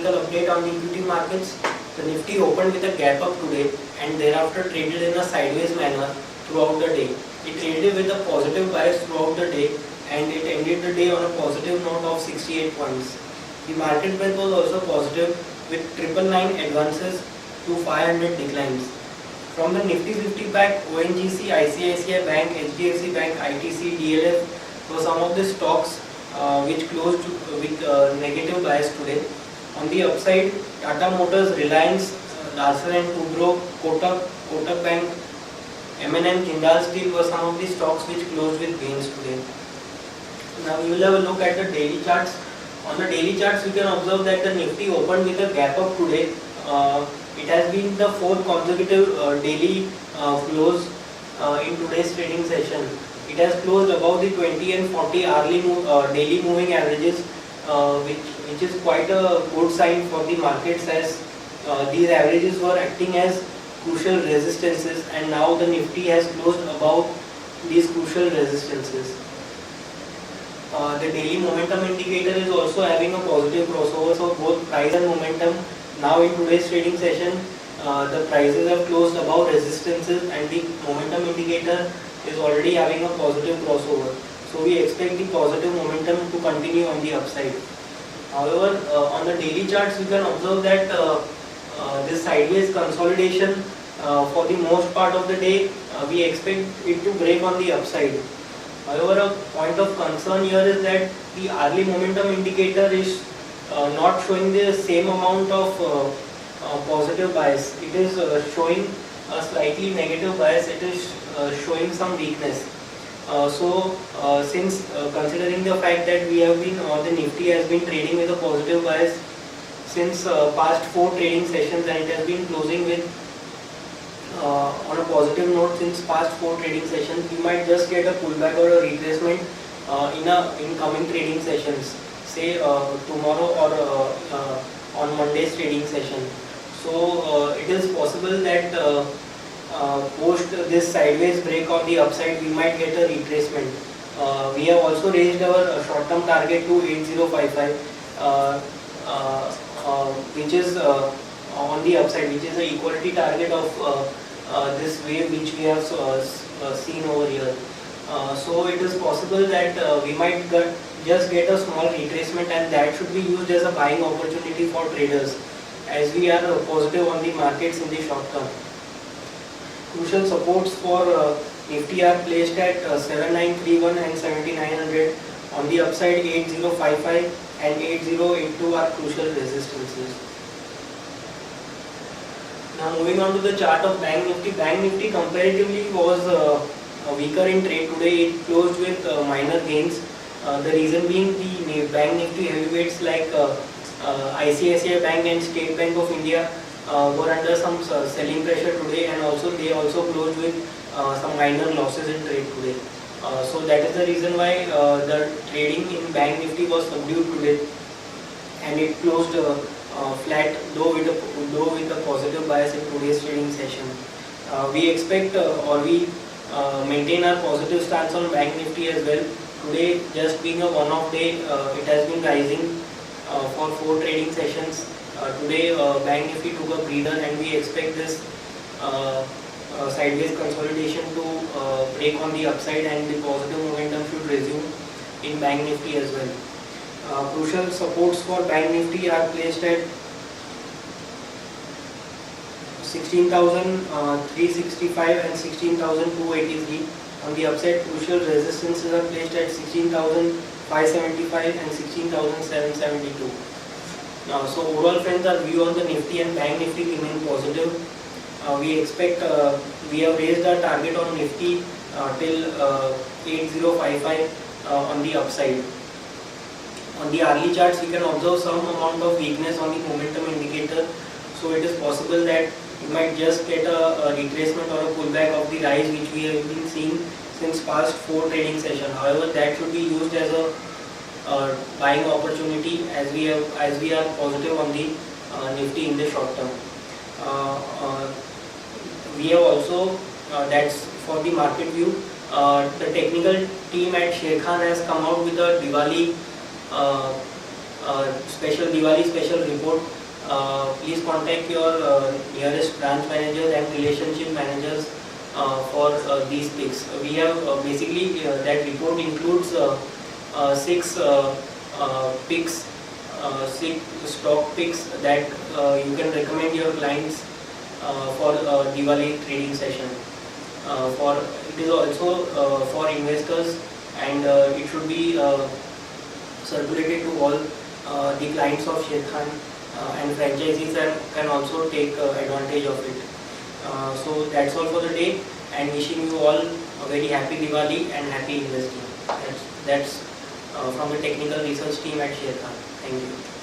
technical update on the equity markets. The Nifty opened with a gap up today and thereafter traded in a sideways manner throughout the day. It traded with a positive bias throughout the day and it ended the day on a positive note of 68 points. The market breadth was also positive with 999 advances to 500 declines. From the Nifty 50 pack, ONGC, ICICI Bank, HDFC Bank, ITC, DLF were some of the stocks which closed with negative bias today. On the upside, Tata Motors, Reliance, Larsen & Toubro, Kotak Bank, M&M, Jindal Steel were some of the stocks which closed with gains today. Now we will have a look at the daily charts. On the daily charts, we can observe that the Nifty opened with a gap up today. It has been the fourth consecutive daily close in today's trading session. It has closed above the 20 and 40 hourly daily moving averages, which is quite a good sign for the markets, as these averages were acting as crucial resistances, and now the Nifty has closed above these crucial resistances. The daily momentum indicator is also having a positive crossover, so both price and momentum. Now in today's trading session, the prices have closed above resistances and the momentum indicator is already having a positive crossover. So we expect the positive momentum to continue on the upside. However, on the daily charts, we can observe that this sideways consolidation for the most part of the day, we expect it to break on the upside. However, a point of concern here is that the hourly momentum indicator is not showing the same amount of positive bias. It is showing a slightly negative bias. It is showing some weakness. Since considering the fact that we have been, the Nifty has been trading with a positive bias since past 4 trading sessions, and it has been closing with on a positive note since past 4 trading sessions, we might just get a pullback or a retracement in coming trading sessions, say tomorrow or on Monday's trading session. So it is possible that post this sideways break on the upside, we might get a retracement. We have also raised our short-term target to 8055, which is on the upside, which is the equality target of this wave which we have seen over here. So it is possible that we might just get a small retracement, and that should be used as a buying opportunity for traders, as we are positive on the markets in the short term. Crucial supports for Nifty are placed at 7931 and 7900. On the upside, 8055 and 8082 are crucial resistances. Now moving on to the chart of Bank Nifty. Bank Nifty comparatively was weaker in trade today. It closed with minor gains. The reason being the Bank Nifty heavyweights like ICICI Bank and State Bank of India were under some selling pressure today, and also they also closed with some minor losses in trade today. So that is the reason why the trading in Bank Nifty was subdued today, and it closed flat, though with a positive bias in today's trading session. We expect or we maintain our positive stance on Bank Nifty as well. Today, just being a one-off day, it has been rising for 4 trading sessions. Today, Bank Nifty took a breather, and we expect this sideways consolidation to break on the upside, and the positive momentum should resume in Bank Nifty as well. Crucial supports for Bank Nifty are placed at 16,365 and 16,283. On the upside, crucial resistances are placed at 16,575 and 16,772. So overall, friends, our view on the Nifty and Bank Nifty remain positive. We expect we have raised our target on Nifty till 8055 on the upside. On the hourly charts, we can observe some amount of weakness on the momentum indicator. So it is possible that you might just get a retracement or a pullback of the rise which we have been seeing since past 4 trading sessions. However, that should be used as a buying opportunity, as we are positive on the Nifty in the short term. We have also, that's for the market view. The technical team at Sharekhan has come out with a Diwali special Diwali special report, please contact your nearest branch managers and relationship managers for these picks. We have basically that report includes 6 picks, 6 stock picks that you can recommend your clients for Diwali trading session. For it is also for investors, and it should be circulated to all the clients of Sharekhan, and franchisees can also take advantage of it. So that's all for the day, and wishing you all a very happy Diwali and happy investing. That's from the technical research team at Sharekhan. Thank you.